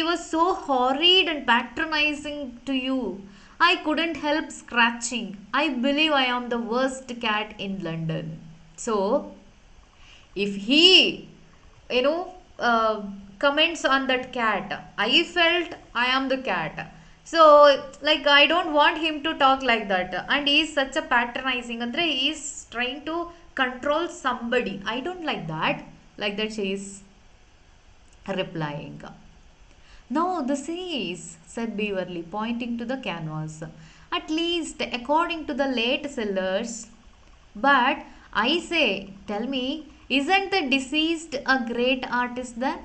was so horrid and patronizing to you. I couldn't help scratching. I believe I am the worst cat in London. So if he, you know comments on that cat, I felt I am the cat. So like I don't want him to talk like that, and he is such a patronizing andre he is trying to control somebody. I don't like that she is replying. No, this is, said Beverly, pointing to the canvas. At least, according to the late sellers. But I say, tell me, isn't the deceased a great artist then?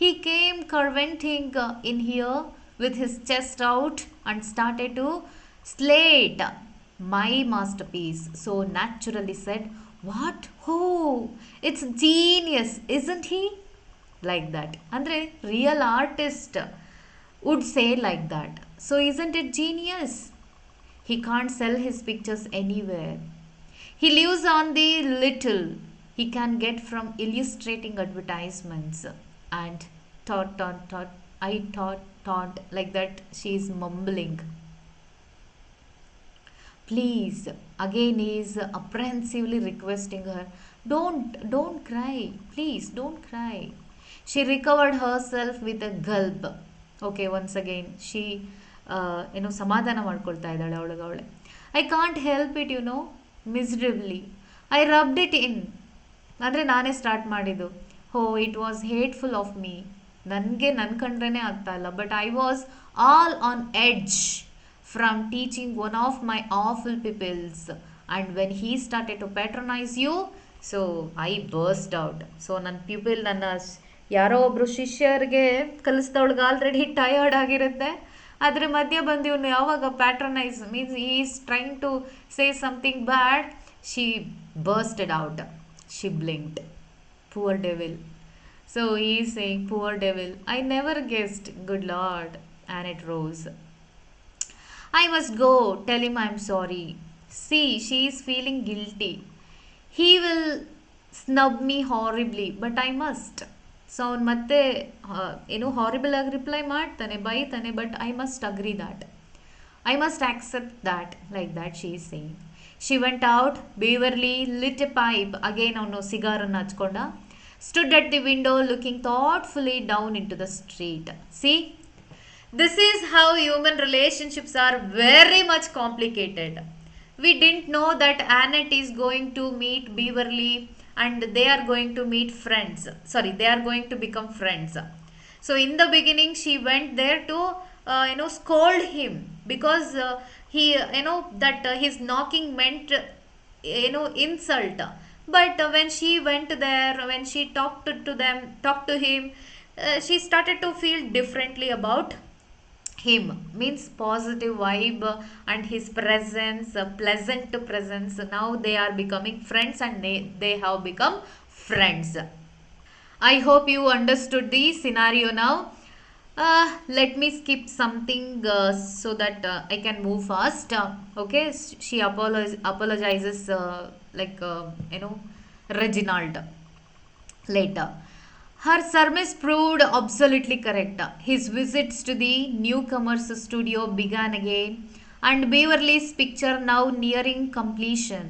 He came curveting in here with his chest out and started to slate my masterpiece. So naturally said, what? Oh, it's genius, isn't he? Like that. Andre real artist would say like that. So isn't it genius? He can't sell his pictures anywhere. He lives on the little he can get from illustrating advertisements. And thought like that she is mumbling. Please, again he is apprehensively requesting her. Don't cry. Please, don't cry. She recovered herself with a gulp. Okay, once again, she, ಸಮಾಧಾನ ಮಾಡ್ಕೊಳ್ತಾ ಇದ್ದಾಳೆ ಅವಳಿಗೆ. I can't help it ಮಿಸ್ರಬ್ಲಿ. I rubbed it in. ಅಂದರೆ ನಾನೇ start ಮಾಡಿದ್ದು. ಹೋ it was ಹೇಟ್ಫುಲ್ of me. ನನಗೆ ನನ್ನ ಕಂಡ್ರೇ ಆಗ್ತಾ ಇಲ್ಲ. But I was all on edge from teaching one of my awful pupils, and when he started to patronize you, so I burst out. So ನನ್ನ pupil, ನನ್ನ ಯಾರೋ ಒಬ್ಬರು ಶಿಷ್ಯರಿಗೆ ಕಲಿಸ್ದವಳಿಗೆ ಆಲ್ರೆಡಿ ಟಯರ್ಡ್ ಆಗಿರುತ್ತೆ, ಅದ್ರ ಮಧ್ಯೆ ಬಂದು ಇವನು ಯಾವಾಗ patronise means he is trying to say something bad, she bursted out, she blinked. Poor devil. So he saying poor devil, I never guessed, good lord. And it rose. I must go. Tell him I'm sorry. See, she is feeling guilty. He will snub me horribly, but I must. So ಅವನು ಮತ್ತೆ horrible ಆಗಿ reply ಮಾಡ್ತಾನೆ, ಬೈತಾನೆ, but I must agree that. I must accept that. Like that she is saying. She went out. Beverley lit a pipe. Again ಅವನು ಸಿಗಾರನ್ನು ಹಚ್ಕೊಂಡ. Stood at the window looking thoughtfully down into the street. See, this is how human relationships are very much complicated. We didn't know that Annette is going to meet Beverly and they are going to meet friends. Sorry, they are going to become friends. So in the beginning she went there to scold him because he that his knocking meant insult. But when she went there, when she talked to him, she started to feel differently about him, means positive vibe and his presence, pleasant presence. Now they are becoming friends and they have become friends. I hope you understood the scenario now. Let me skip something so that I can move fast. Okay, she apologizes Reginald later. Her surmise proved absolutely correct. His visits to the newcomer's studio began again, and Beverly's picture, now nearing completion,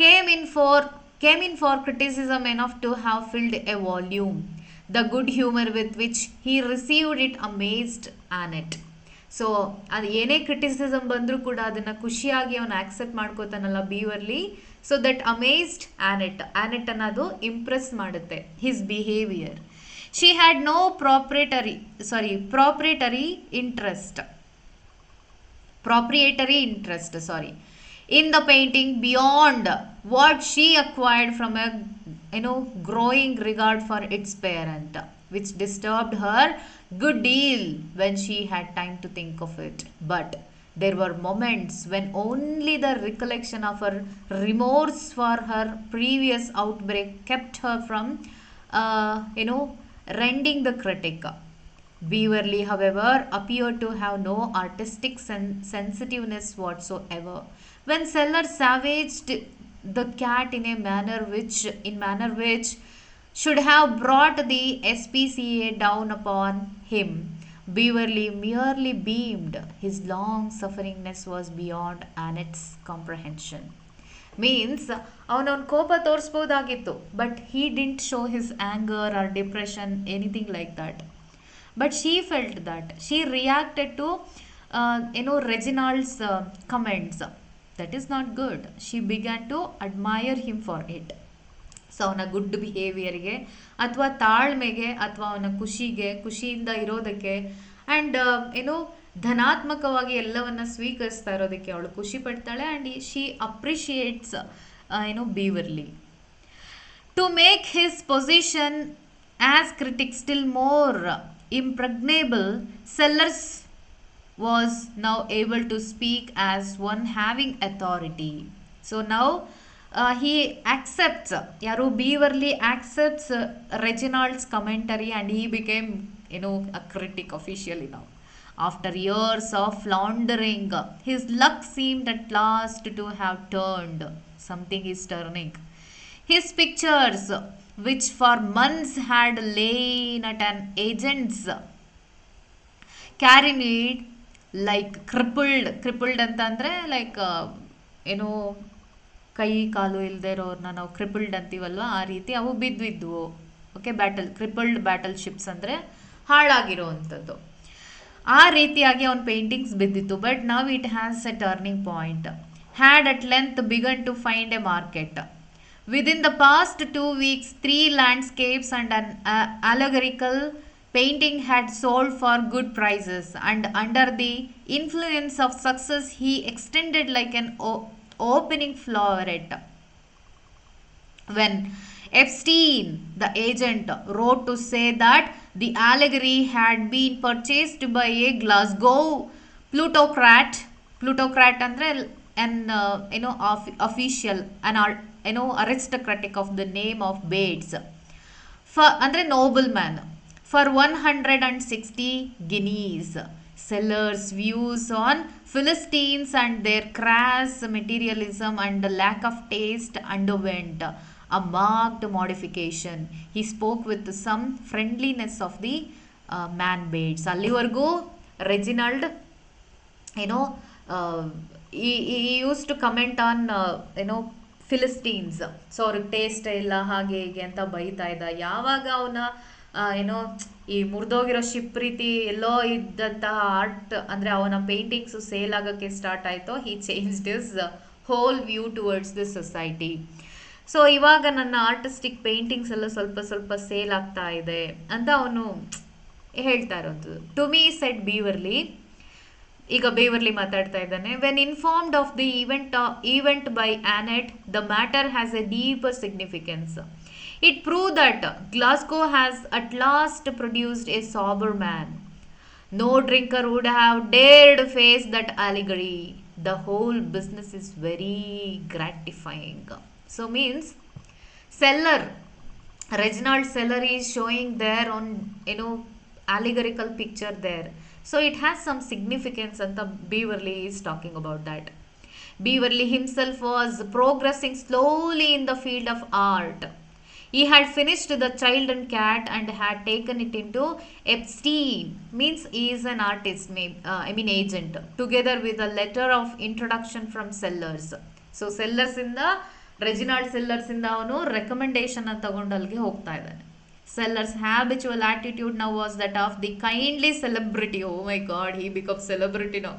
came in for criticism enough to have filled a volume. The good humor with which he received it amazed Annette. So ಅದು ಏನೇ criticism ಬಂದರೂ ಕೂಡ ಅದನ್ನು ಖುಷಿಯಾಗಿ ಅವನು accept ಮಾಡ್ಕೋತಾನಲ್ಲ Beverly. So that amazed Annette ಅನ್ನೋದು impress ಮಾಡುತ್ತೆ his behaviour. She had no proprietary interest in the painting beyond what she acquired from a growing regard for its parent, which disturbed her good deal when she had time to think of it. But there were moments when only the recollection of her remorse for her previous outbreak kept her from rending the critic. Beverly, however, appeared to have no artistic sensitiveness whatsoever. When Sellers savaged the cat in manner which should have brought the SPCA down upon him, Beverly merely beamed. His long sufferingness was beyond Annette's comprehension. Means ಅವನವನ ಕೋಪ ತೋರಿಸ್ಬೋದಾಗಿತ್ತು, but he didn't show his anger or depression anything like that. But she felt that. She reacted to Reginald's comments. That is not good. She began to admire him for it. So ಅವನ good ಬಿಹೇವಿಯರ್ಗೆ ಅಥವಾ ತಾಳ್ಮೆಗೆ ಅಥವಾ ಅವನ ಖುಷಿಯಿಂದ ಇರೋದಕ್ಕೆ and ಧನಾತ್ಮಕವಾಗಿ ಎಲ್ಲವನ್ನ ಸ್ವೀಕರಿಸ್ತಾ ಇರೋದಕ್ಕೆ ಅವಳು ಖುಷಿ ಪಡ್ತಾಳೆ. And she appreciates Beverley. To make his position as critic still more impregnable, Sellers was now able to speak as one having authority. So now he accepts, Beverly accepts Reginald's commentary, and he became a critic officially now. After years of floundering, his luck seemed at last to have turned. Something is turning. His pictures, which for months had lain at an agent's carried like crippled ಅಂತಂದರೆ like ಕೈ ಕಾಲು ಇಲ್ಲದೆ ಇರೋರನ್ನ ನಾವು crippled ಅಂತೀವಲ್ವ, ಆ ರೀತಿ ಅವು ಬಿದ್ದಿದ್ವು. Okay, crippled battleships ಅಂದರೆ ಹಾಳಾಗಿರೋ ಅಂಥದ್ದು. ಆ ರೀತಿಯಾಗಿ ಅವನ ಪೇಂಟಿಂಗ್ಸ್ ಬಿದ್ದಿತ್ತು. But now it has a turning point. Had at length began to find a market. Within the past 2 weeks, 3 landscapes and an allegorical painting had sold for good prices, and under the influence of success, he extended like an opening floweret. When Epstein, the agent, wrote to say that the allegory had been purchased by a Glasgow plutocrat andre an official, an aristocratic of the name of Bates, for andre nobleman, for 160 guineas. Sellers' views on Philistines and their crass materialism and lack of taste underwent a marked modification. He spoke with some friendliness of the man Bates. ಅಲ್ಲಿವರೆಗೂ Reginald he used to comment on Philistines. So ಅವ್ರಿಗೆ taste ಇಲ್ಲ ಹಾಗೆ ಹೀಗೆ ಅಂತ ಬೈತಾ ಇದ್ದ. ಯಾವಾಗ ಅವನ ಈ ಮುರಿದೋಗಿರೋ ಶಿಪ್ ರೀತಿ ಎಲ್ಲೋ ಇದ್ದಂತಹ ಆರ್ಟ್ ಅಂದರೆ ಅವನ ಪೇಂಟಿಂಗ್ಸು ಸೇಲ್ ಆಗೋಕ್ಕೆ ಸ್ಟಾರ್ಟ್ ಆಯಿತು. He changed his whole view towards this society. So ಇವಾಗ ನನ್ನ ಆರ್ಟಿಸ್ಟಿಕ್ ಪೇಂಟಿಂಗ್ಸ್ ಎಲ್ಲ ಸ್ವಲ್ಪ ಸ್ವಲ್ಪ ಸೇಲ್ ಆಗ್ತಾ ಇದೆ ಅಂತ ಅವನು ಹೇಳ್ತಾ ಇರೋಂಥದ್ದು. To me said Beverley. ಈಗ ಬೇವರ್ಲಿ ಮಾತಾಡ್ತಾ ಇದ್ದಾನೆ. When informed of the event by Annette, the matter has a deeper significance. It prove that Glasgow has at last produced a sober man. No drinker would have dared face that allegory. The whole business is very gratifying. So means Reginald Seller is showing there on allegorical picture there. So it has some significance, and Beverly is talking about that. Beverly himself was progressing slowly in the field of art. He had finished The Child and Cat and had taken it into Epstein, means he is an artist, agent, together with a letter of introduction from Sellers. So Sellers ಇಂದ Reginald sellers ಇಂದ ಅವನು recommendation ಅಂತ ತಗೊಂಡು ಅಲ್ಲಿಗೆ ಹೋಗ್ತಾ ಇದ್ದಾನೆ. Sellers' habitual attitude now was that of the kindly celebrity. Oh my God, he becomes celebrity now.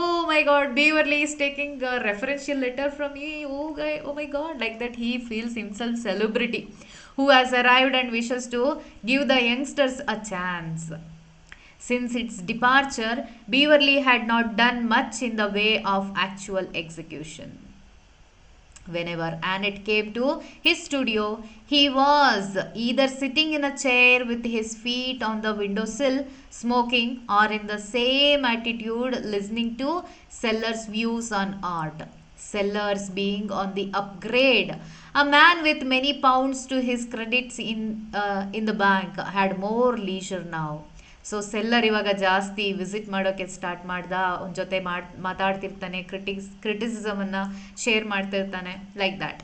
Oh my God, Beverly is taking a referential letter from me. Oh my God, like that he feels himself celebrity who has arrived and wishes to give the youngsters a chance. Since its departure, Beverly had not done much in the way of actual execution. Whenever Annette came to his studio, he was either sitting in a chair with his feet on the windowsill, smoking, or in the same attitude listening to Sellers' views on art. Sellers, being on the upgrade, a man with many pounds to his credits in the bank, had more leisure now. So Seller ಇವಾಗ ಜಾಸ್ತಿ visit ಮಾಡೋಕ್ಕೆ start ಮಾಡ್ದ. ಅವನ ಜೊತೆ ಮಾತಾಡ್ತಿರ್ತಾನೆ, ಕ್ರಿಟಿಸಿಸಮನ್ನು share ಮಾಡ್ತಿರ್ತಾನೆ, like that.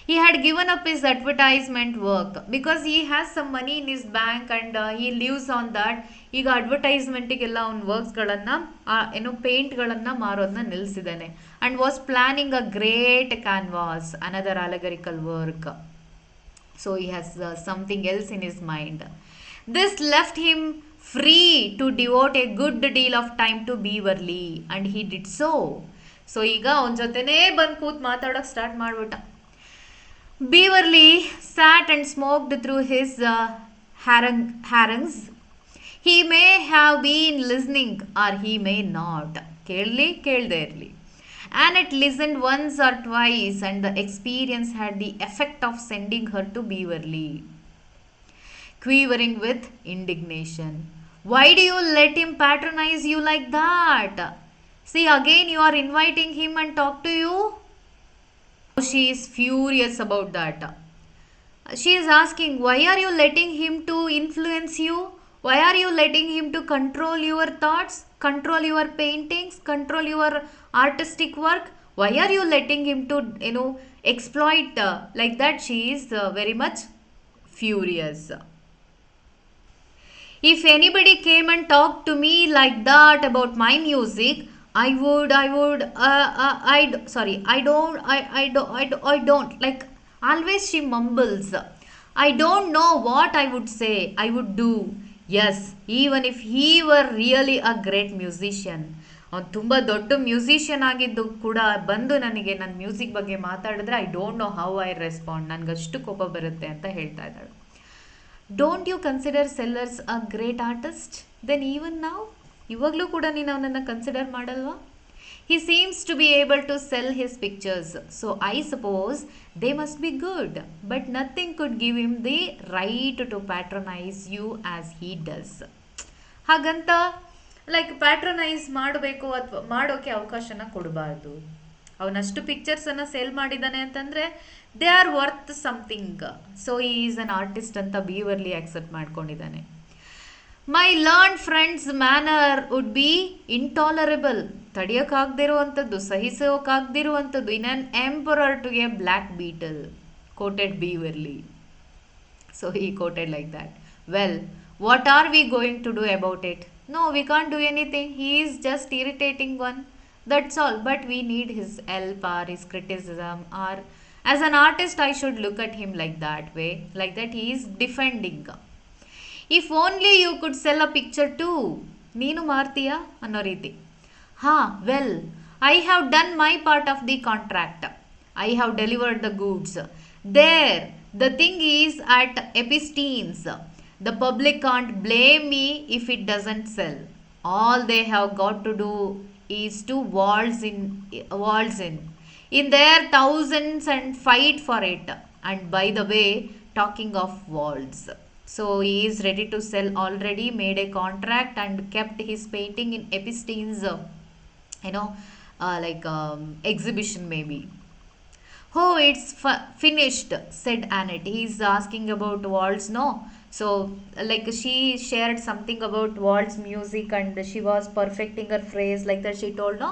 He had given up his advertisement work because he has some money in his bank and he lives on that. ಈಗ ಅಡ್ವರ್ಟೈಸ್ಮೆಂಟಿಗೆಲ್ಲ ಅವ್ನ ವರ್ಕ್ಸ್ಗಳನ್ನು ಏನೋ ಪೇಂಟ್ಗಳನ್ನು ಮಾರೋದನ್ನ ನಿಲ್ಲಿಸಿದ್ದಾನೆ and was planning a great canvas another allegorical work. So he has something else in his mind. This left him free to devote a good deal of time to Beverly and he did so. So ಈಗ ಅವನ ಜೊತೆನೇ ಬಂದು ಕೂತ್ ಮಾತಾಡೋಕೆ start ಮಾಡಿಬಿಟ್ಟ. Beverly sat and smoked through his harangues. He may have been listening or he may not. ಕೇಳದೇ ಇರಲಿ. Annette listened once or twice and the experience had the effect of sending her to Beverly, quivering with indignation. Why do you let him patronize you like that? See, again you are inviting him and talk to you. She is furious about that. She is asking, why are you letting him to influence you? Why are you letting him to control your thoughts, control your paintings, control your artistic work? Why are you letting him to, exploit like that? She is very much furious. If anybody came and talked to me like that about my music, I don't. Like, always she mumbles. I don't know what I would say, I would do. Yes, even if he were really a great musician. ಅವ್ನು ತುಂಬ ದೊಡ್ಡ musician ಆಗಿದ್ದು ಕೂಡ ಬಂದು ನನಗೆ ನನ್ನ music ಬಗ್ಗೆ ಮಾತಾಡಿದ್ರೆ I don't know how I respond, ನನಗಷ್ಟು ಕೋಪ ಬರುತ್ತೆ ಅಂತ ಹೇಳ್ತಾ ಇದ್ದಾಳೆ. Don't you consider Sellers a great artist? Then even ನಾವು ಇವಾಗಲೂ ಕೂಡ ನೀನು ಅವನನ್ನು ಕನ್ಸಿಡರ್ ಮಾಡಲ್ವಾ? He seems to be able to sell his pictures, so I suppose they must be good, but nothing could give him the right to patronize you as he does. ಹಾಗಂತ like ಪ್ಯಾಟ್ರನೈಸ್ ಮಾಡಬೇಕು ಅಥವಾ ಮಾಡೋಕ್ಕೆ ಅವಕಾಶನ ಕೊಡಬಾರ್ದು. ಅವನಷ್ಟು ಪಿಕ್ಚರ್ಸನ್ನು sale ಮಾಡಿದ್ದಾನೆ ಅಂತಂದರೆ they are worth something. So he is an artist ಅಂತ Beverley accept ಮಾಡ್ಕೊಂಡಿದ್ದಾನೆ. My learn friends manner would be intolerable. ತಡೆಯೋಕ್ಕಾಗದಿರುವಂಥದ್ದು, ಸಹಿಸೋಕ್ಕಾಗದಿರುವಂಥದ್ದು. In an emperor to a black beetle, quoted Beverley. So he quoted like that. Well, what are we going to do about it? No, we can't do anything. He is just irritating one. That's all. But we need his help or his criticism, or as an artist I should look at him like that way. Like that he is defending. If only you could sell a picture too. Neenu martiya anno reeti. Well, I have done my part of the contract. I have delivered the goods. There, the thing is at Epstein's. The public can't blame me if it doesn't sell. All they have got to do is to waltz in their thousands and fight for it. And by the way, talking of waltz, so he is ready to sell already, made a contract and kept his painting in Epstein's exhibition maybe. Oh, it's finished, said Annette. He is asking about waltz, no? So like she shared something about waltz music and she was perfecting her phrase like that, she told, no?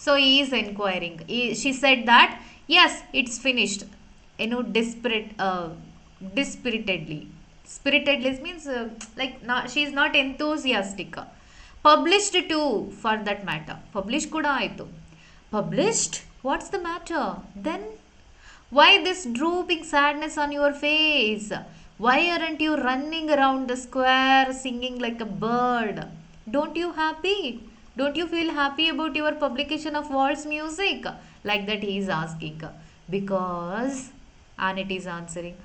So he is inquiring. She said that yes, it's finished, dispiritedly. Spiritedly means she is not enthusiastic. Published too, for that matter. Published kuda aitu. Published? What's the matter? Then why this drooping sadness on your face? Why aren't you running around the square singing like a bird? Don't you happy? Don't you feel happy about your publication of waltz music? Like that he is asking. Because Annette is answering,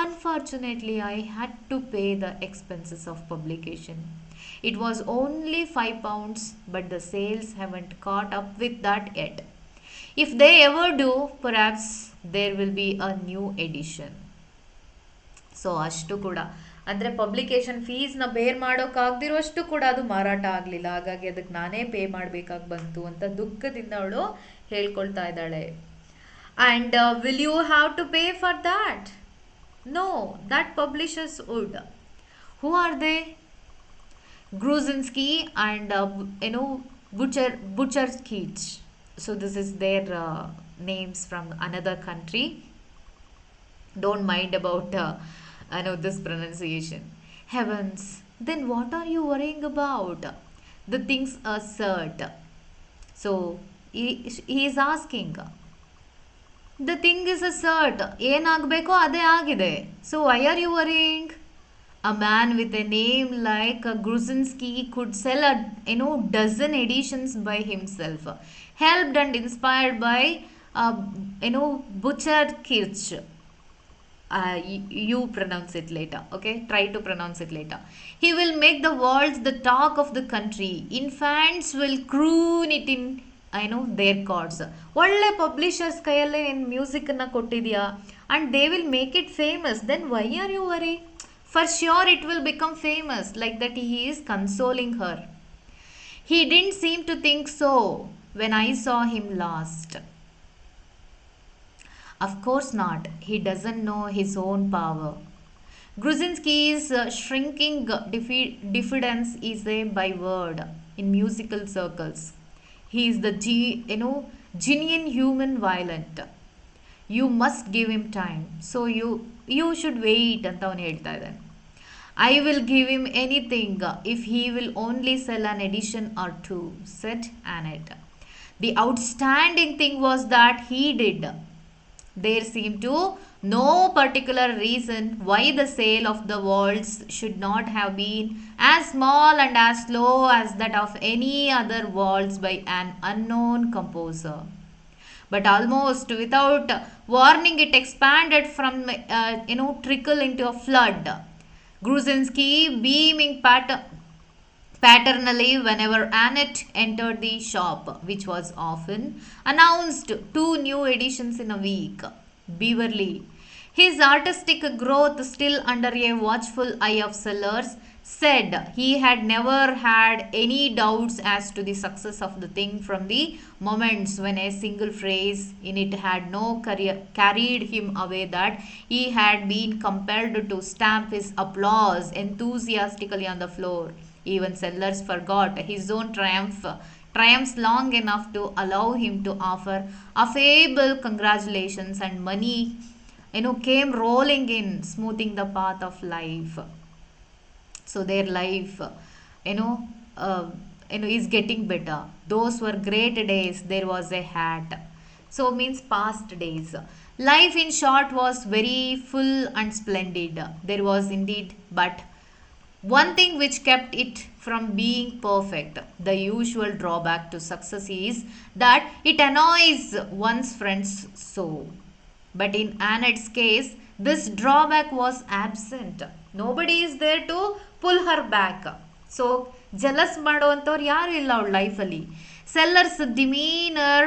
unfortunately I had to pay the expenses of publication. It was only £5, but the sales haven't caught up with that yet. If they ever do, perhaps there will be a new edition. So ಅಷ್ಟು ಕೂಡ ಅಂದರೆ publication ಫೀಸ್ನ ಬೇರ್ ಮಾಡೋಕ್ಕಾಗದಿರೋಷ್ಟು ಕೂಡ ಅದು ಮಾರಾಟ ಆಗಲಿಲ್ಲ, ಹಾಗಾಗಿ ಅದಕ್ಕೆ ನಾನೇ ಪೇ ಮಾಡಬೇಕಾಗಿ ಬಂತು ಅಂತ ದುಃಖದಿಂದ ಅವಳು ಹೇಳ್ಕೊಳ್ತಾ ಇದ್ದಾಳೆ. And will you have to pay for that? No, that publishers would. Who are they? Gruzinski and Bucharskich. So this is their names from another country. Don't mind about I know this pronunciation. Heavens, then what are you worrying about? The things assert. So he is asking. The thing is assert. ಏನಾಗಬೇಕೋ ಅದೇ ಆಗಿದೆ. So why are you worrying? A man with a name like Gruzinski could sell dozen editions by himself, helped and inspired by Butcher Kirch. You pronounce it later, okay? Try to pronounce it later. He will make the world the talk of the country. Infants will croon it in their chords. ಒಳ್ಳೆ publishers ಕೈಯಲ್ಲೇ ನೀನು ಮ್ಯೂಸಿಕನ್ನು ಕೊಟ್ಟಿದ್ಯಾ and they will make it famous. Then why are you worried? For sure it will become famous. Like that he is consoling her. He didn't seem to think so when I saw him last. Of course not. He doesn't know his own power. Gruzinski's shrinking diffidence is a byword in musical circles. He is the genuine human violent. You must give him time. So you should wait ಅಂತ ಅವನು ಹೇಳ್ತಾ ಇದ್ದಾನೆ. I will give him anything if he will only sell an edition or two, said Annette. The outstanding thing was that he did. There seemed to no particular reason why the sale of the waltz should not have been as small and as slow as that of any other waltz by an unknown composer. But almost without warning, it expanded from trickle into a flood. Gruzinski, beaming paternally whenever Annette entered the shop, which was often, announced 2 new editions in a week. Beverly, his artistic growth still under a watchful eye of Sellers, said he had never had any doubts as to the success of the thing from the moments when a single phrase in it had carried him away that he had been compelled to stamp his applause enthusiastically on the floor. Even Sellers forgot his own triumphs long enough to allow him to offer affable congratulations, and money came rolling in, smoothing the path of life. So their life is getting better. Those were great days. There was a hat. So means past days. Life in short was very full and splendid. There was indeed but one thing which kept it from being perfect. The usual drawback to success is that it annoys one's friends so. But in Annette's case, this drawback was absent. Nobody is there to pull her back. So, jealous ಮಾಡುವಂಥವ್ರು ಯಾರು ಇಲ್ಲ ಅವಳ ಲೈಫಲ್ಲಿ. Sellers' demeanor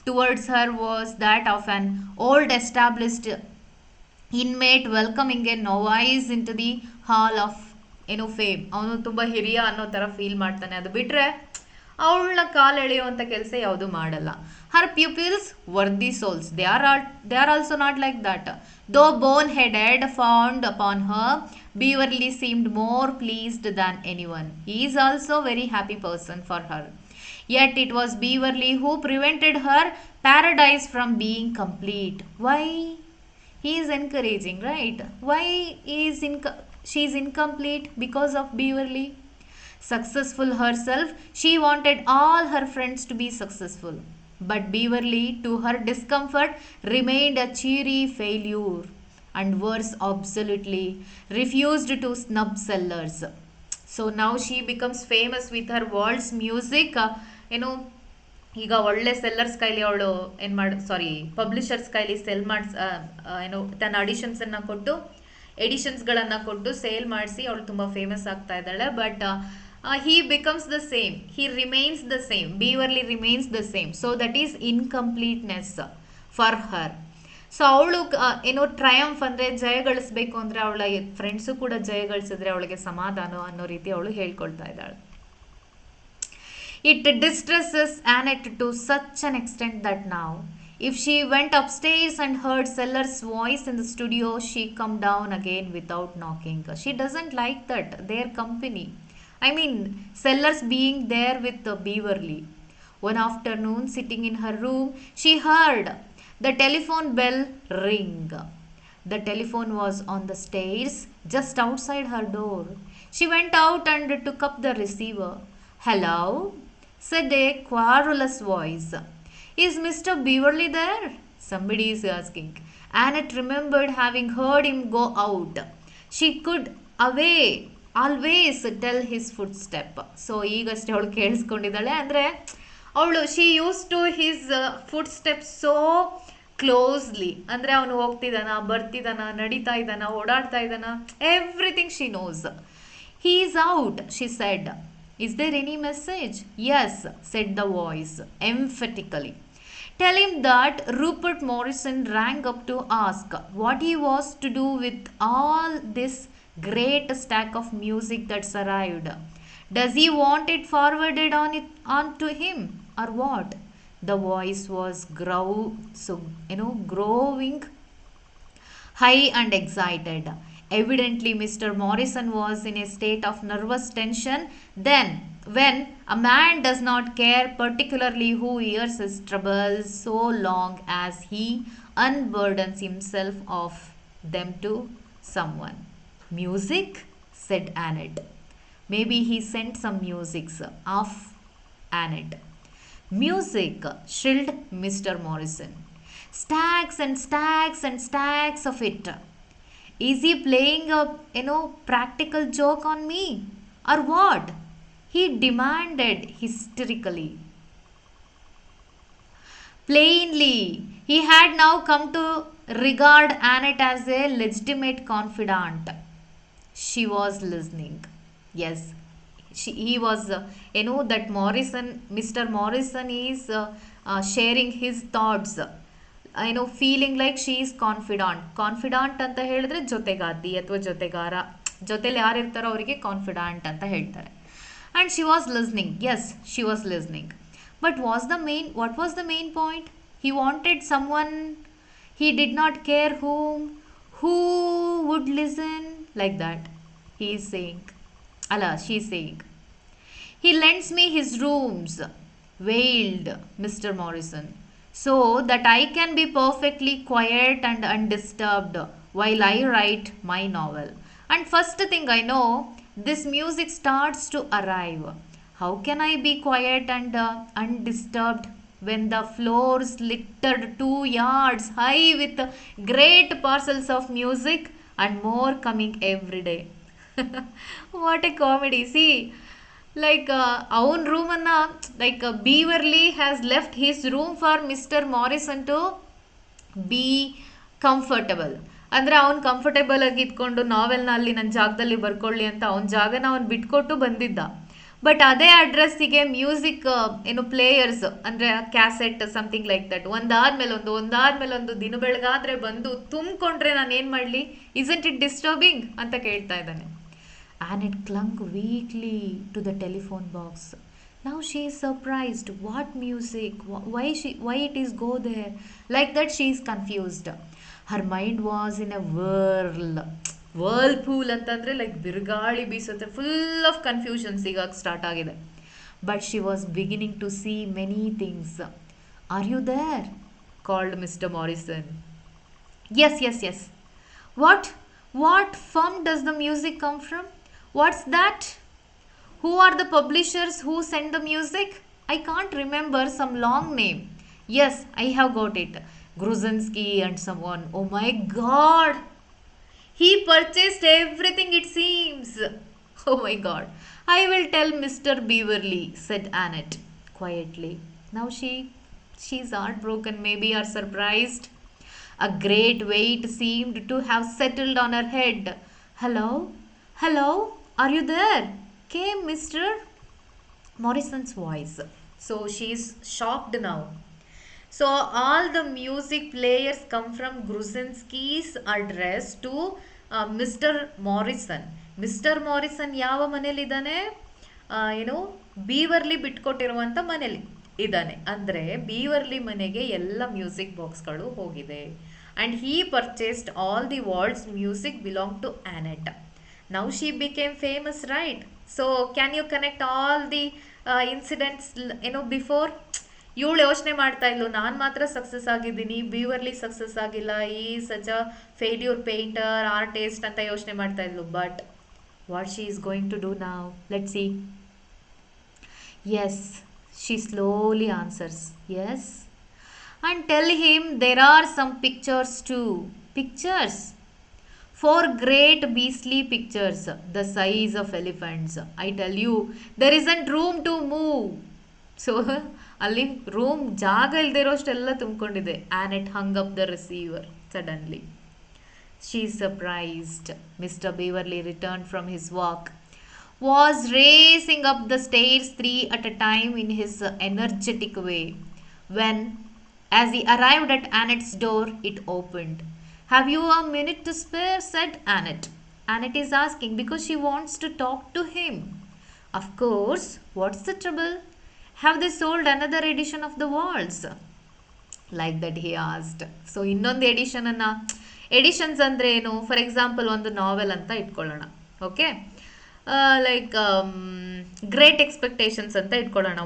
towards her was that of an old established inmate welcoming a novice into the hall of fame. ಅವನು ತುಂಬ ಹಿರಿಯ ಅನ್ನೋ ಥರ feel ಮಾಡ್ತಾನೆ. ಅದು ಬಿಟ್ಟರೆ ಅವಳನ್ನ ಕಾಲೆಳೆಯುವಂಥ ಕೆಲಸ ಯಾವುದು ಮಾಡಲ್ಲ. Her pupils worthy souls. They are also not like that. Though bone-headed, fond upon her, Beverly seemed more pleased than anyone. He is also a very happy person for her. Yet it was Beverly who prevented her paradise from being complete. Why? He is encouraging, right? Why she is incomplete? Because of Beverly. Successful herself, she wanted all her friends to be successful. But Beverly, to her discomfort, remained a cheery failure, and worse, absolutely refused to snub Sellers. So now she becomes famous with her waltz music. ಈಗ ಒಳ್ಳೆ sellers ಕೈಲಿ ಅವಳು publishers ಕೈಲಿ cell ಮಾಡಿಸ್ ತನ್ನ ಎಡಿಷನ್ಸ್ಗಳನ್ನು ಕೊಟ್ಟು sale ಮಾಡಿಸಿ ಅವಳು ತುಂಬ ಫೇಮಸ್ ಆಗ್ತಾ ಇದ್ದಾಳೆ. But he becomes the same. He remains the same. Beverly remains the same. So that is incompleteness for her. So ಅವಳು ಟ್ರಯಂಫ್ ಅಂದರೆ ಜಯಗಳಿಸ್ಬೇಕು ಅಂದರೆ ಅವಳ ಫ್ರೆಂಡ್ಸು ಕೂಡ ಜಯಗಳಿಸಿದ್ರೆ ಅವಳಿಗೆ ಸಮಾಧಾನ ಅನ್ನೋ ರೀತಿ ಅವಳು ಹೇಳ್ಕೊಳ್ತಾ ಇದ್ದಾಳೆ. It distresses Annette to such an extent that now, if she went upstairs and heard Sellers' voice in the studio, she come down again without knocking. She doesn't like that, their company. I mean, Sellers being there with Beverly. One afternoon, sitting in her room, she heard the telephone bell ring. The telephone was on the stairs just outside her door. She went out and took up the receiver. Hello, said a querulous voice. Is Mr. Beverly there? Somebody is asking. Annette remembered having heard him go out. She could away always tell his footstep. So ಈಗಷ್ಟೇ ಅವಳು ಕೇಳಿಸ್ಕೊಂಡಿದ್ದಾಳೆ. ಅಂದರೆ ಅವಳು she used to his foot so closely. ಅಂದರೆ ಅವನು ಹೋಗ್ತಿದ್ದಾನ, ಬರ್ತಿದ್ದಾನ, ನಡೀತಾ ಇದ್ದಾನ, ಓಡಾಡ್ತಾ ಇದ್ದಾನ, everything she knows. He is out, she said. Is there any message? Yes, said the voice emphatically. Tell him that Rupert Morrison rang up to ask what he was to do with all this great stack of music that's arrived. Does he want it forwarded on to him or what? The voice was growing high and excited. Evidently, Mr. Morrison was in a state of nervous tension. Then, when a man does not care particularly who hears his troubles so long as he unburdens himself of them to someone. Music? Said Annette. Maybe he sent some music off Annette. Music, shrilled Mr. Morrison. Stacks and stacks and stacks of it. Is he playing a practical joke on me or what? He demanded hysterically. Plainly, he had now come to regard Annette as a legitimate confidant. She was listening. Yes, he was, that Mr. Morrison is sharing his thoughts. Feeling like she is confident ಅಂತ ಹೇಳಿದ್ರೆ ಜೊತೆಗಾತಿ ಅಥವಾ ಜೊತೆಗಾರ, ಜೊತೆಲಿ ಯಾರಿರ್ತಾರೋ ಅವರಿಗೆ confident ಅಂತ ಹೇಳ್ತಾರೆ. And she was listening. Yes, she was listening. But what was the main point? He wanted some one he did not care who would listen like that. He is saying, ಅಲ್ಲ, she is saying. He lends me his rooms, wailed Mr. Morrison, so that I can be perfectly quiet and undisturbed while I write my novel. And first thing I know, this music starts to arrive. How can I be quiet and undisturbed when the floors littered 2 yards high with great parcels of music and more coming every day? What a comedy. See, like ಅವನ ರೂಮನ್ನು like Beverley has left his room for Mister Morrison to be comfortable. ಅಂದರೆ ಅವ್ನು comfortable ಆಗಿ ಇದ್ಕೊಂಡು ನಾವೆಲ್ನ ಅಲ್ಲಿ ನನ್ನ ಜಾಗದಲ್ಲಿ ಬರ್ಕೊಳ್ಳಿ ಅಂತ ಅವನ ಜಾಗನ ಅವ್ನು ಬಿಟ್ಕೊಟ್ಟು ಬಂದಿದ್ದ. ಬಟ್ ಅದೇ ಅಡ್ರೆಸ್ಸಿಗೆ ಮ್ಯೂಸಿಕ್ ಪ್ಲೇಯರ್ಸ್ ಅಂದರೆ ಕ್ಯಾಸೆಟ್ ಸಮಥಿಂಗ್ ಲೈಕ್ ದಟ್ ಒಂದಾದ್ಮೇಲೆ ಒಂದು ದಿನ ಬೆಳಗಾದರೆ ಬಂದು ತುಂಬಿಕೊಂಡ್ರೆ ನಾನು ಏನು ಮಾಡಲಿ? ಇಸಂಟ್ ಇಟ್ ಡಿಸ್ಟರ್ಬಿಂಗ್ ಅಂತ ಕೇಳ್ತಾ ಇದ್ದಾನೆ. Annette clung weakly to the telephone box. Now she is surprised. What music? Why it is go there? Like that she is confused. Her mind was in a whirlpool ಅಂತಂದರೆ like ಬಿರುಗಾಳಿ ಬೀಸುತ್ತೆ, full of confusions ಈಗ start ಆಗಿದೆ. But she was beginning to see many things. Are you there? Called mister Morrison. Yes. What firm does the music come from? What's that? Who are the publishers who send the music? I can't remember, some long name. Yes, I have got it. Gruzinski and someone. Oh my God! He purchased everything, it seems. Oh my God. I will tell Mr. Beverly, said Annette quietly. Now she's heartbroken, maybe, or surprised. A great weight seemed to have settled on her head. Hello? Are you there? Came Mr. Morrison's voice. So she is shocked now. So all the music players come from Gruzinski's address to Mr. Morrison. Mr. Morrison ಯಾವ ಮನೇಲಿದ್ದಾನೆ? ಬೀವರ್ಲಿ ಬಿಟ್ಕೊಟ್ಟಿರುವಂಥ ಮನೇಲಿ ಇದ್ದಾನೆ. ಅಂದರೆ ಬೀವರ್ಲಿ ಮನೆಗೆ ಎಲ್ಲ music ಬಾಕ್ಸ್ಗಳು ಹೋಗಿದೆ. And he purchased all the world's music belonged to Annette. Now she became famous, right? So can you connect all the incidents before? ಇವಳು ಯೋಚನೆ ಮಾಡ್ತಾ ಇದ್ಲು, ನಾನು ಮಾತ್ರ ಸಕ್ಸಸ್ ಆಗಿದ್ದೀನಿ, ಬೀವರ್ಲಿ ಸಕ್ಸಸ್ ಆಗಿಲ್ಲ, he such a failure painter artist ಅಂತ ಯೋಚನೆ ಮಾಡ್ತಾ ಇದ್ಲು. But what she is going to do now, let see. Yes, she slowly answers. Yes. And tell him there are some pictures too. Pictures? Four great beastly pictures, the size of elephants. I tell you, there isn't room to move. So, ಅಲ್ಲಿ room ಜಾಗ ಇಲ್ಲದೆ ಇರೋಷ್ಟೆಲ್ಲ ತುಂಬಿಕೊಂಡಿದೆ. And it hung up the receiver suddenly. She is surprised. Mr. Beverly returned from his walk, was racing up the stairs three at a time in his energetic way. When, as he arrived at Annette's door, it opened. Have you a minute to spare? Said Annette. Annette is asking because she wants to talk to him. Of course. What's the trouble? Have they sold another edition of the waltz? Like that he asked. So ಇನ್ನೊಂದು editions ಅಂದರೆ ಏನು? For example ಒಂದು ನಾವೆಲ್ ಅಂತ ಇಟ್ಕೊಳ್ಳೋಣ. Okay, like great expectations ಅಂತ ಇಟ್ಕೊಳ್ಳೋಣ.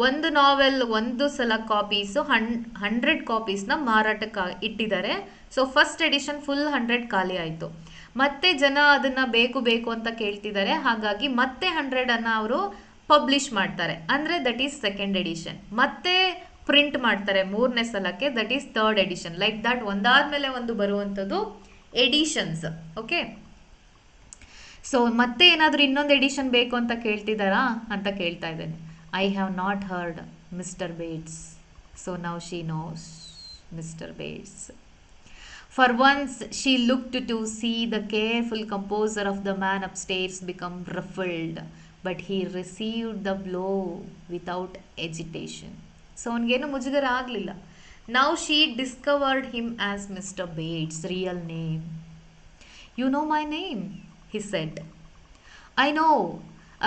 ಒಂದು ನಾವೆಲ್ ಒಂದು ಸಲ ಕಾಪೀಸು 100 ಕಾಪೀಸ್ನ ಮಾರಾಟಕ್ಕೆ ಇಟ್ಟಿದ್ದಾರೆ. ಸೊ ಫಸ್ಟ್ ಎಡಿಷನ್ ಫುಲ್ 100 ಖಾಲಿ ಆಯಿತು. ಮತ್ತೆ ಜನ ಅದನ್ನು ಬೇಕು ಬೇಕು ಅಂತ ಕೇಳ್ತಿದ್ದಾರೆ. ಹಾಗಾಗಿ ಮತ್ತೆ 100 ಅವರು ಪಬ್ಲಿಷ್ ಮಾಡ್ತಾರೆ, ಅಂದರೆ ದಟ್ ಈಸ್ ಸೆಕೆಂಡ್ ಎಡಿಷನ್. ಮತ್ತೆ ಪ್ರಿಂಟ್ ಮಾಡ್ತಾರೆ 3ನೇ ಸಲಕ್ಕೆ, that is third edition. Like that ಒಂದಾದ್ಮೇಲೆ ಒಂದು ಬರುವಂಥದ್ದು ಎಡಿಷನ್ಸ್. ಓಕೆ, ಸೊ ಮತ್ತೆ ಏನಾದರೂ ಇನ್ನೊಂದು ಎಡಿಷನ್ ಬೇಕು ಅಂತ ಕೇಳ್ತಿದ್ದಾರಾ ಅಂತ ಕೇಳ್ತಾ ಇದ್ದೇನೆ. I have not heard mister Bates. So now she nose mister Bates. For once she looked to see the careful composure of the man upstairs become ruffled, but he received the blow without agitation. So ಅವನಿಗೇನು ಮುಜುಗರ ಆಗಲಿಲ್ಲ. Now she discovered him as Mr. Bates' real name. You know my name, he said. I know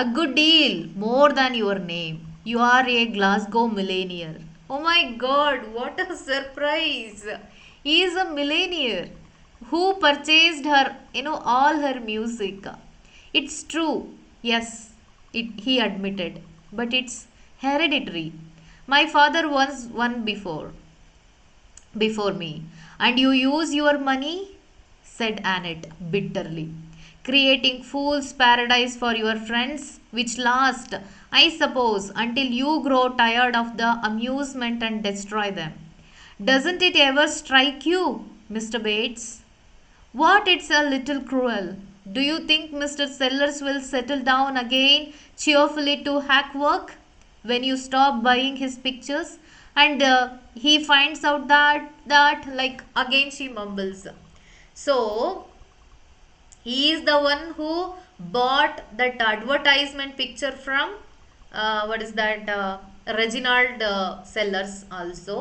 a good deal more than your name. You are a Glasgow millionaire. Oh my God, what a surprise! He is a millionaire who purchased her, all her music. It's true, yes, he admitted, but it's hereditary. My father was one before me. And you use your money, said Annette bitterly, creating fool's paradise for your friends, which last, I suppose, until you grow tired of the amusement and destroy them. Doesn't it ever strike you, Mr. Bates? What, it's a little cruel. Do you think Mr. Sellers will settle down again cheerfully to hack work when you stop buying his pictures? And he finds out that like again she mumbles. So he is the one who bought that advertisement picture from Reginald Sellers also.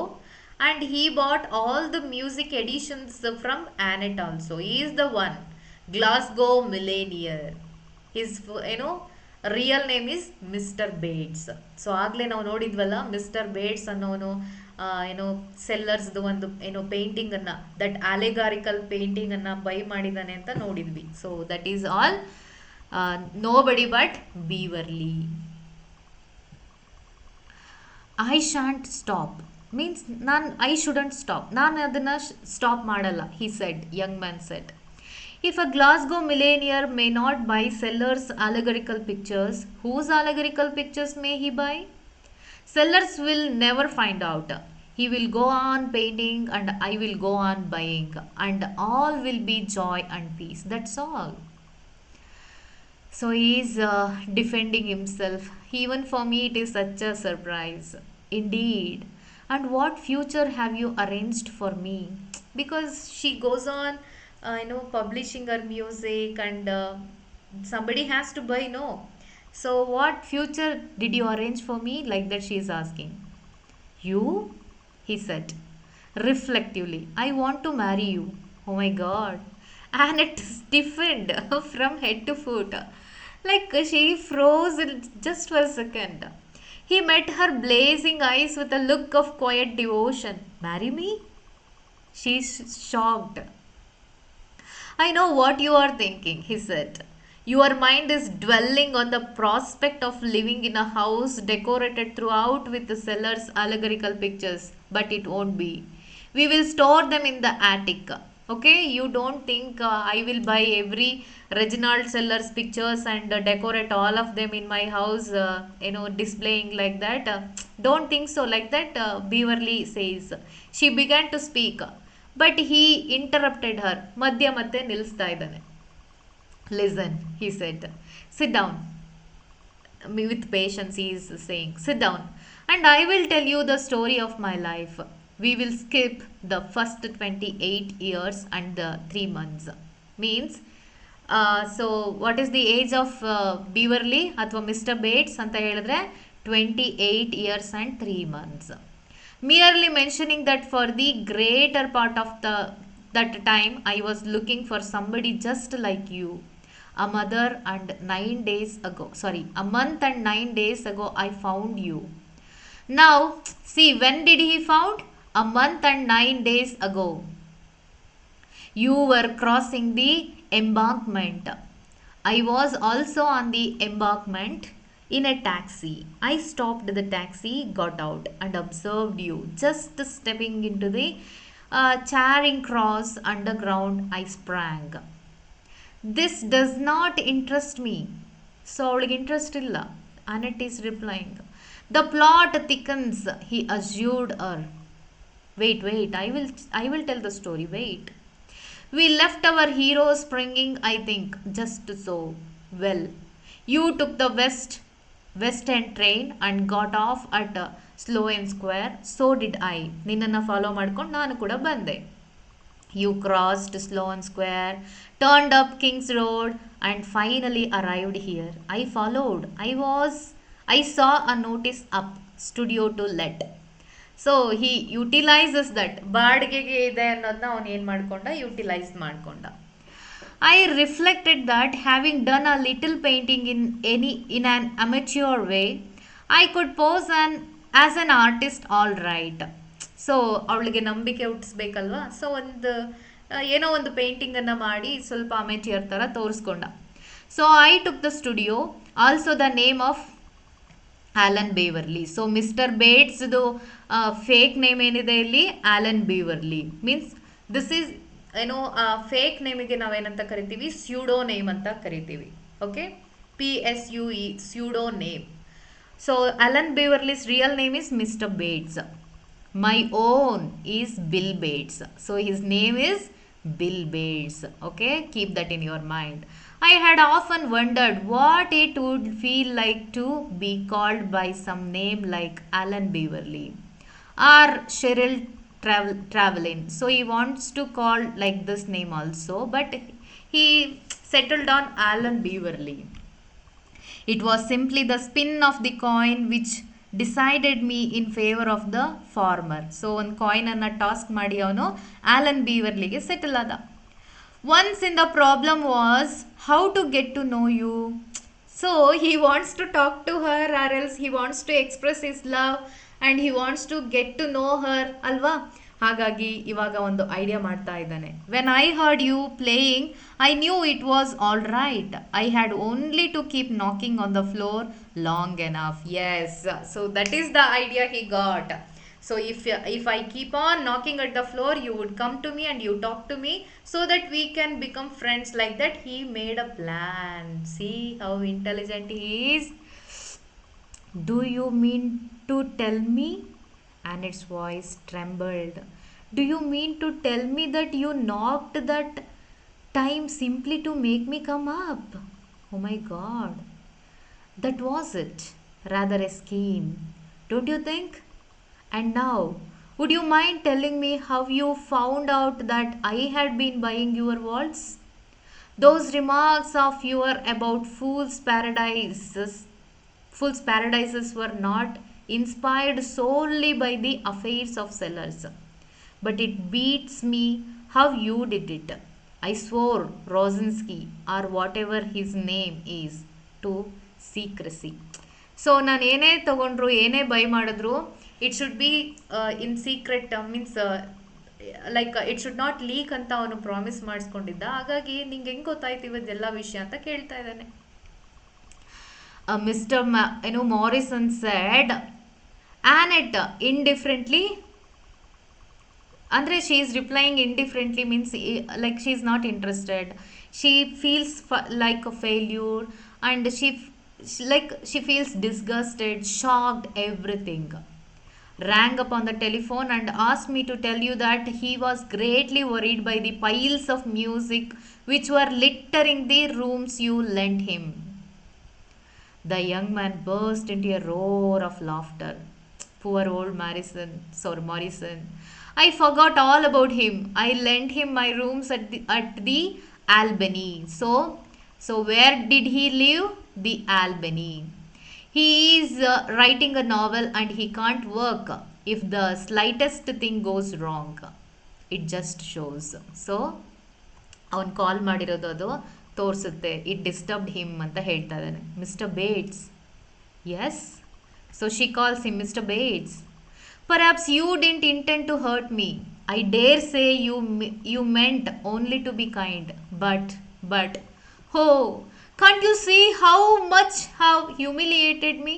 And he bought all the music editions from Annette also. He is the one, Glasgow millionaire. His, real name is mister Bates. So ಆಗಲೇ ನಾವು ನೋಡಿದ್ವಲ್ಲ, mister Bates ಅನ್ನೋನು ಸೆಲ್ಲರ್ಸ್ದು ಒಂದು ಪೇಂಟಿಂಗನ್ನು, that ಅಲೆಗಾರಿಕಲ್ ಪೇಂಟಿಂಗನ್ನು by ಮಾಡಿದ್ದಾನೆ ಅಂತ ನೋಡಿದ್ವಿ. So that is all nobody but Beverly. I shan't stop means I shouldn't stop, ನಾನು ಅದನ್ನು stop ಮಾಡಲ್ಲ. He said, young man said. If a Glasgow millionaire may not buy Sellers' allegorical pictures, whose allegorical pictures may he buy? Sellers will never find out. He will go on painting and I will go on buying, and all will be joy and peace. That's all. So he is defending himself. Even for me it is such a surprise. Indeed. And what future have you arranged for me? Because she goes on publishing her music, and somebody has to buy, no? So what future did you arrange for me? Like that she is asking. You? He said reflectively. I want to marry you. Oh my God. And it stiffened from head to foot. Like she froze just for a second. He met her blazing eyes with a look of quiet devotion. Marry me? She is shocked. I know what you are thinking, he said. Your mind is dwelling on the prospect of living in a house decorated throughout with the seller's allegorical pictures, but it won't be. We will store them in the attic. Okay, you don't think I will buy every Reginald Seller's pictures and decorate all of them in my house, displaying like that. Don't think so, like that, Beverly says. She began to speak, but he interrupted her. ಮಧ್ಯ ಮತ್ತೆ ನಿಲ್ಲಿಸ್ತಾ ಇದ್ದಾನೆ. Listen, he said. Sit down. With patience, he is saying. Sit down. And I will tell you the story of my life. We will skip the first 28 years and the 3 months. Means, so what is the age of Beverly ಅಥವಾ mister Bates ಅಂತ ಹೇಳಿದ್ರೆ 28 years and 3 months. Merely mentioning that for the greater part of that time I was looking for somebody just like you. A month and 9 days ago I found you. Now see, when did he found? A month and 9 days ago. You were crossing the embankment. I was also on the embankment in a taxi. I stopped the taxi, got out, and observed you just stepping into the Charing Cross underground. I sprang. This does not interest me. So ಅವಳಿಗೆ interest ಇಲ್ಲ. Annette is replying. The plot thickens, he assured her. Wait, I will tell the story. Wait. We left our hero springing, I think, just so. Well, you took the West End train and got off at Sloane Square. So did I. ನಿನ್ನನ್ನು follow ಮಾಡ್ಕೊಂಡು ನಾನು ಕೂಡ ಬಂದೆ. You crossed Sloane Square, turned up King's Road, and finally arrived here. I followed. I saw a notice up, studio to let. So he utilises that, ಬಾಡಿಗೆಗೆ ಇದೆ ಅನ್ನೋದನ್ನ ಅವನು ಏನು ಮಾಡ್ಕೊಂಡ, ಯುಟಿಲೈಸ್ ಮಾಡ್ಕೊಂಡ. I reflected that having done a little painting in an amateur way, I could pose as an artist all right. So ಅವಳಿಗೆ ನಂಬಿಕೆ ಹುಟ್ಟಿಸ್ಬೇಕಲ್ವಾ, so ಏನೋ ಒಂದು ಪೇಂಟಿಂಗನ್ನು ಮಾಡಿ ಸ್ವಲ್ಪ ಅಮೆಚ್ಯೂರ್ ಥರ ತೋರಿಸ್ಕೊಂಡ. So I took the studio, also the name of Alan Beverly. So mister ಬೇಟ್ಸ್ದು fake name ಏನಿದೆ ಇಲ್ಲಿ, Alan Beverly. Means this is fake ನೇಮಿಗೆ ನಾವೇನಂತ ಕರಿತೀವಿ, ಸ್ಯೂಡೋ ನೇಮ್ ಅಂತ ಕರಿತೀವಿ. Okay, PSUE, pseudo name. So Alan Beverly's real name is mister Bates. My own is Bill Bates. So his name is Bill Bates. Okay, keep that in your mind. I had often wondered what it would feel like to be called by some name like Alan Beverly or Cheryl Travelin. So he wants to call like this name also, but he settled on Alan Beverly. It was simply the spin of the coin which decided me in favor of the former. So ಒಂದು ಕಾಯಿನನ್ನು toss ಮಾಡಿ ಅವನು Alan ಬೀವರ್ಲಿಗೆ settle ಆದ. Once in the problem was how to get to know you. So he wants to talk to her or else he wants to express his love and he wants to get to know her ಅಲ್ವಾ. ಹಾಗಾಗಿ ಇವಾಗ ಒಂದು idea ಮಾಡ್ತಾ ಇದ್ದಾನೆ. When I heard you playing I knew it was all right. I had only to keep knocking on the floor long enough. Yes, so that is the idea he got. So if I keep on knocking at the floor, you would come to me and you talk to me so that we can become friends. Like that he made a plan. See how intelligent he is. Do you mean to tell me? And its voice trembled. Do you mean to tell me that you knocked that time simply to make me come up? Oh my God. That was it. Rather a scheme, don't you think? And now, would you mind telling me how you found out that I had been buying your waltz? Those remarks of yours about fool's paradises were not inspired solely by the affairs of sellers. But it beats me how you did it. I swore Rosinski, or whatever his name is, to secrecy. So ನಾನು ಏನೇ ತೊಗೊಂಡ್ರು, ಏನೇ by ಮಾಡಿದ್ರು, it should be in secret. Means like it should not leak ಅಂತ ಅವನು promise ಮಾಡಿಸ್ಕೊಂಡಿದ್ದ. ಹಾಗಾಗಿ ನಿಂಗೆ ಹೆಂಗೆ ಗೊತ್ತಾಯ್ತು ಇವತ್ತೆಲ್ಲ ವಿಷಯ ಅಂತ ಕೇಳ್ತಾ ಇದ್ದಾನೆ. Mister Morrison said, Annette indifferently, ಅಂದರೆ she is replying indifferently means like she is not interested, she feels like a failure and she feels disgusted, shocked, everything. Rang upon the telephone and asked me to tell you that he was greatly worried by the piles of music which were littering the rooms you lent him. The young man burst into a roar of laughter. Poor old Morrison. I forgot all about him. I lent him my rooms at the Albany. So where did he live? The Albany. He is writing a novel and he can't work if the slightest thing goes wrong. It just shows. So ಅವನು ಕಾಲ್ ಮಾಡಿರೋದು ಅದು ತೋರಿಸುತ್ತೆ. It disturbed him ಅಂತ ಹೇಳ್ತಾ ಇದ್ದಾನೆ. Mister Bates. Yes. So she calls him mister Bates. Perhaps you didn't intend to hurt me. I dare say you meant only to be kind. But, oh, can't you see how much have humiliated me?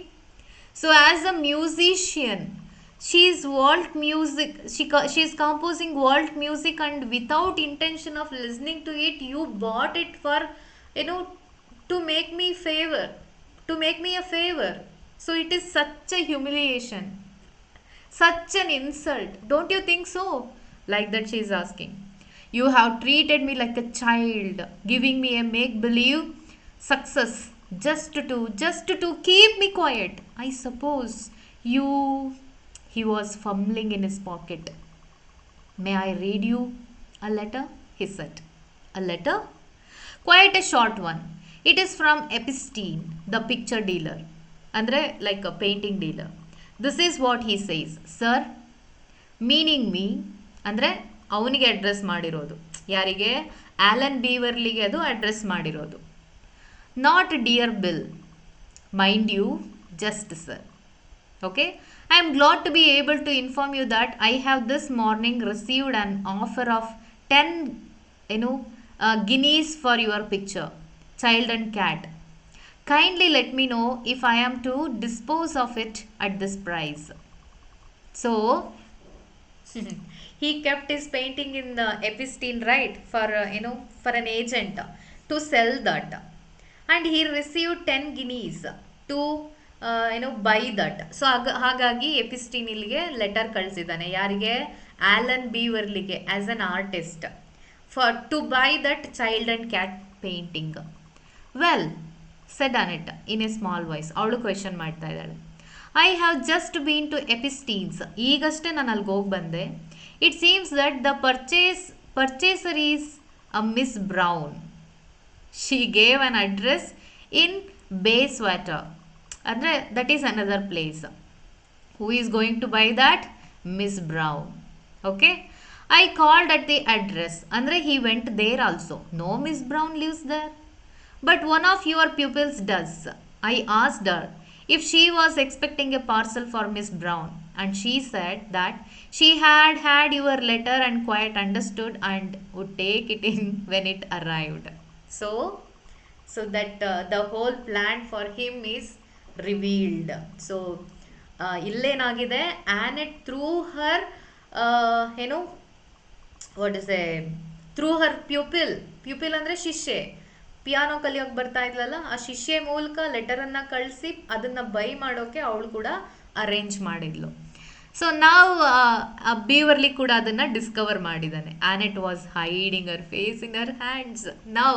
So as a musician, she's composing world music, and without intention of listening to it, you bought it for, to make me a favor. So it is such a humiliation. Such an insult. Don't you think so? Like that she is asking. You have treated me like a child, giving me a make-believe success just to keep me quiet. I suppose you... He was fumbling in his pocket. May I read you a letter? He said. A letter? Quite a short one. It is from Epstein, the picture dealer. Andre, like a painting dealer. This is what he says. Sir, meaning me, ಅಂದರೆ ಅವನಿಗೆ address ಮಾಡಿರೋದು. ಯಾರಿಗೆ? Alan ಬೀವರ್ಲಿಗೆ ಅದು address ಮಾಡಿರೋದು. Not dear Bill, mind you, just sir. Okay, I am glad to be able to inform you that I have this morning received an offer of 10 guineas for your picture, Child and Cat. Kindly let me know if I am to dispose of it at this price. So, he kept his painting in the Epstein, right, for an agent to sell that. And he received 10 guineas to, buy that. So, ಹಾಗಾಗಿ ಎಪಿಸ್ಟೀನ್ ಇಲ್ಲಿಗೆ letter ಕಳಿಸಿದ್ದಾನೆ. ಯಾರಿಗೆ? Alan ಬೀವರ್ಲಿಗೆ, as an artist, to buy that Child and Cat painting. Well, said Annette in a small voice. ಅವಳು question ಮಾಡ್ತಾ ಇದ್ದಾಳೆ. I have just been to Epstein's. ಈಗಷ್ಟೇ ನಾನು ಅಲ್ಲಿಗೆ ಹೋಗಿ ಬಂದೆ. It seems that the purchaser is a Miss Brown. She gave an address in Bayswater. ಅಂದರೆ that is another place. Who is going to buy that? Miss Brown. Okay, I called at the address. ಅಂದರೆ he went there also. No Miss Brown lives there. But one of your pupils does. I asked her if she was expecting a parcel for Miss Brown, and she said that she had your letter and quite understood and would take it in when it arrived. So that the whole plan for him is revealed. So illenagide, Annette through her through her pupil andre ಶಿಷ್ಯೆ, piano ಕಲಿಯೋಕೆ ಬರ್ತಾ ಇದ್ಲಲ್ಲ, ಆ ಶಿಷ್ಯೆ ಮೂಲಕ ಲೆಟರನ್ನು ಕಳಿಸಿ ಅದನ್ನು by ಮಾಡೋಕ್ಕೆ ಅವಳು ಕೂಡ ಅರೇಂಜ್ ಮಾಡಿದ್ಲು. ಸೊ ನಾವು ಬೀವರ್ಲಿ ಕೂಡ ಅದನ್ನು ಡಿಸ್ಕವರ್ ಮಾಡಿದ್ದಾನೆ. Annette was hiding her face in her hands. Now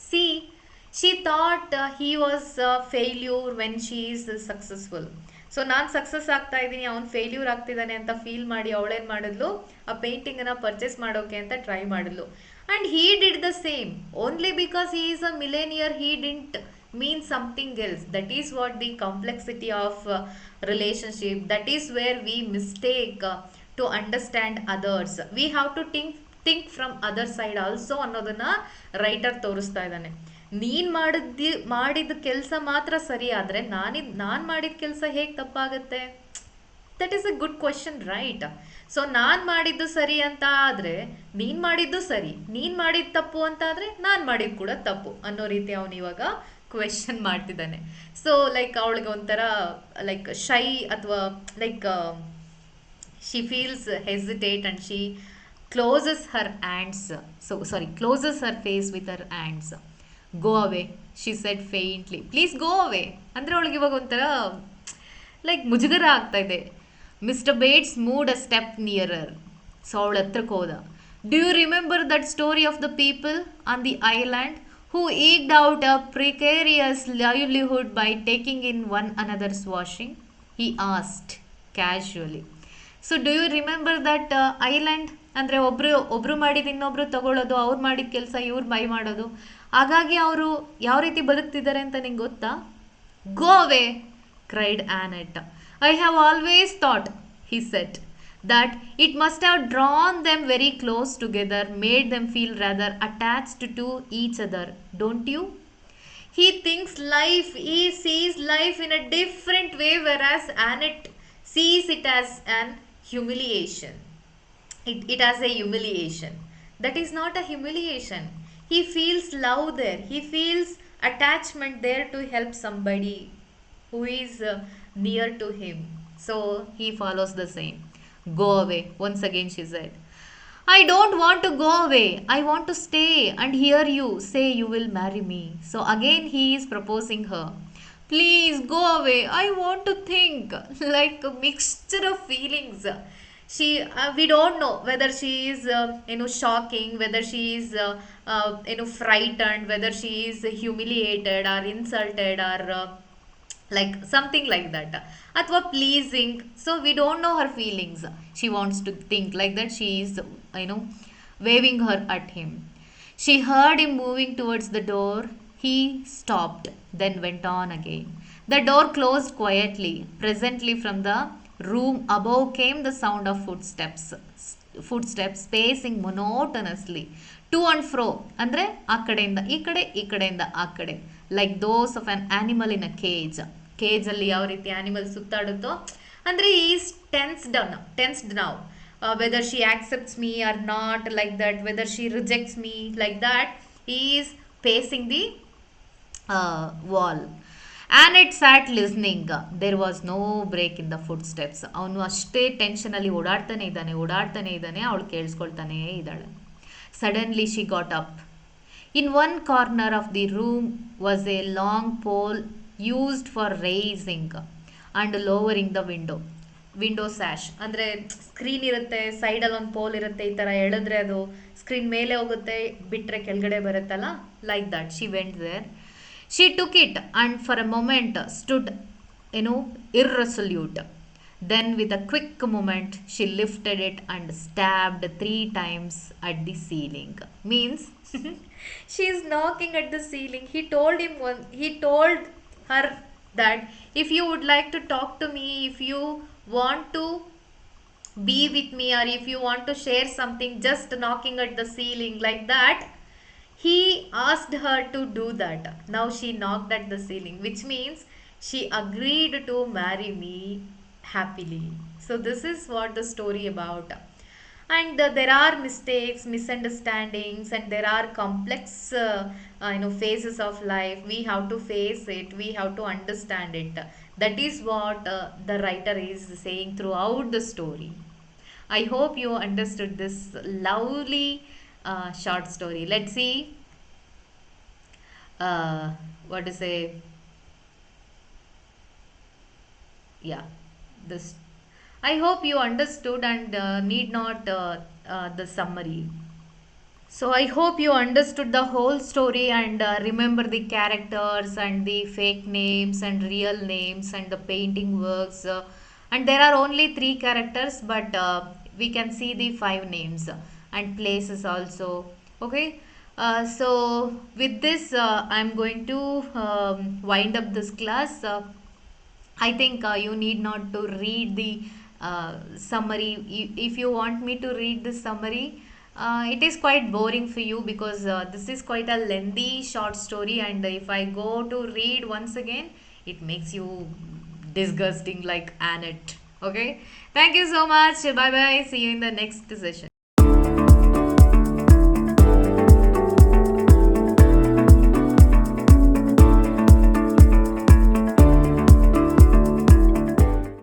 see, she thought he was failure when she is successful. So ನಾನು ಸಕ್ಸಸ್ ಆಗ್ತಾ ಇದ್ದೀನಿ, ಅವ್ನು ಫೇಲ್ಯೂರ್ ಆಗ್ತಿದ್ದಾನೆ ಅಂತ ಫೀಲ್ ಮಾಡಿ ಅವಳೇನು ಮಾಡಿದ್ಲು, ಆ ಪೇಂಟಿಂಗನ್ನು ಪರ್ಚೇಸ್ ಮಾಡೋಕೆ ಅಂತ ಟ್ರೈ ಮಾಡಿದ್ಲು. And he did the same. Only because he is a millionaire, he didn't mean something else. That is what the complexity of relationship. That is where we mistake to understand others. We have to think from other side also ಅನ್ನೋದನ್ನ writer ತೋರಿಸ್ತಾ ಇದ್ದಾನೆ. ನೀನು ಮಾಡಿದ ಕೆಲಸ ಮಾತ್ರ ಸರಿ ಆದರೆ ನಾನು ಮಾಡಿದ ಕೆಲಸ ಹೇಗೆ ತಪ್ಪಾಗುತ್ತೆ? That is a good question, right? So ನಾನು ಮಾಡಿದ್ದು ಸರಿ ಅಂತ ಆದರೆ ನೀನು ಮಾಡಿದ್ದು ಸರಿ, ನೀನು ಮಾಡಿದ್ದು ತಪ್ಪು ಅಂತ ಆದರೆ ನಾನು ಮಾಡಿದ್ದು ಕೂಡ ತಪ್ಪು ಅನ್ನೋ ರೀತಿ ಅವನು ಇವಾಗ ಕ್ವೆಶನ್ ಮಾಡ್ತಿದ್ದಾನೆ. ಸೊ ಲೈಕ್ ಅವಳಿಗೆ ಒಂಥರ ಲೈಕ್ ಶೈ ಅಥವಾ like she feels hesitate and she closes her hands, closes her face with her hands. Go away, she said faintly. Please go away ಅಂದ್ರೆ ಅವಳಿಗೆ ಇವಾಗ ಒಂಥರ ಲೈಕ್ ಮುಜುಗರ ಆಗ್ತಾ ಇದೆ. Mister Bates moved a step nearer. So ಅವಳ ಹತ್ರಕ್ಕೆ ಹೋದ. Do you remember that story of the people on the island who eked out a precarious livelihood by taking in one another's washing? He asked casually. So do you remember that island ಅಂದರೆ ಒಬ್ರು ಮಾಡಿದ ಇನ್ನೊಬ್ರು ತಗೊಳ್ಳೋದು, ಅವ್ರು ಮಾಡಿದ ಕೆಲಸ ಇವ್ರು by ಮಾಡೋದು. ಹಾಗಾಗಿ ಅವರು ಯಾವ ರೀತಿ ಬದುಕ್ತಿದ್ದಾರೆ ಅಂತ ನಿಂಗೆ ಗೊತ್ತಾ? Go away, cried Annette. I have always thought, he said, that it must have drawn them very close together, made them feel rather attached to each other, don't you? He sees life in a different way, whereas Annette sees it as an humiliation. It as a humiliation. That is not a humiliation. He feels love there. He feels attachment there to help somebody who is near to him. So he follows the same. Go away, once again she said. I don't want to go away. I want to stay and hear you say you will marry me. So again he is proposing her. Please go away. I want to think. Like a mixture of feelings. We don't know whether she is shocking, whether she is frightened, whether she is humiliated or insulted or like something like that, ಅಥವಾ pleasing. So we don't know her feelings. She wants to think like that. She is waving her at him. She heard him moving towards the door. He stopped, then went on again. The door closed quietly. Presently from the room above came the sound of footsteps pacing monotonously to and fro, ಅಂದ್ರೆ ಆ ಕಡೆಯಿಂದ ಈ ಕಡೆ, ಈ ಕಡೆಯಿಂದ ಆ ಕಡೆ, like those of an animal in a cage ಅಲ್ಲಿ ಯಾವ ರೀತಿ ಆನಿಮಲ್ ಸುತ್ತಾಡುತ್ತೋ, ಅಂದರೆ is tensed now, whether she accepts me or not, like that, whether she rejects me, like that, is pacing the wall. Annette sat listening. There was no break in the footsteps. ಅವನು ಅಷ್ಟೇ ಟೆನ್ಷನಲ್ಲಿ ಓಡಾಡ್ತಾನೆ ಇದ್ದಾನೆ, ಅವಳು ಕೇಳಿಸ್ಕೊಳ್ತಾನೇ ಇದ್ದಾಳೆ. Suddenly she got up. In one corner of the room was a long pole used for raising and lowering the window sash. ಅಂದರೆ screen ಇರುತ್ತೆ, ಸೈಡಲ್ಲಿ ಒಂದು pole ಇರುತ್ತೆ, ಈ ಥರ ಎಳೆದ್ರೆ ಅದು ಸ್ಕ್ರೀನ್ ಮೇಲೆ ಹೋಗುತ್ತೆ, ಬಿಟ್ಟರೆ ಕೆಳಗಡೆ ಬರುತ್ತಲ್ಲ, like that. She went there. She took it and for a moment stood, irresolute. Then with a quick movement, she lifted it and stabbed 3 times at the ceiling. Means she is knocking at the ceiling. He told her that if you would like to talk to me, if you want to be with me, or if you want to share something, just knocking at the ceiling like that. He asked her to do that. Now she knocked at the ceiling, which means she agreed to marry me happily. So this is what the story about. And there are mistakes, misunderstandings, and there are complex phases of life. We have to face it, we have to understand it. That is what the writer is saying throughout the story. I hope you understood this lovely short story. Let's see what to say. Yeah, this, I hope you understood and need not the summary. So I hope you understood the whole story and remember the characters and the fake names and real names and the painting works. And there are only 3 characters, but we can see the 5 names and places also. Okay. So with this I'm going to wind up this class. I think you need not to read the summary. If you want me to read the summary, it is quite boring for you because this is quite a lengthy short story, and if I go to read once again, it makes you disgusting like Annette. Okay. Thank you so much. Bye bye. See you in the next session.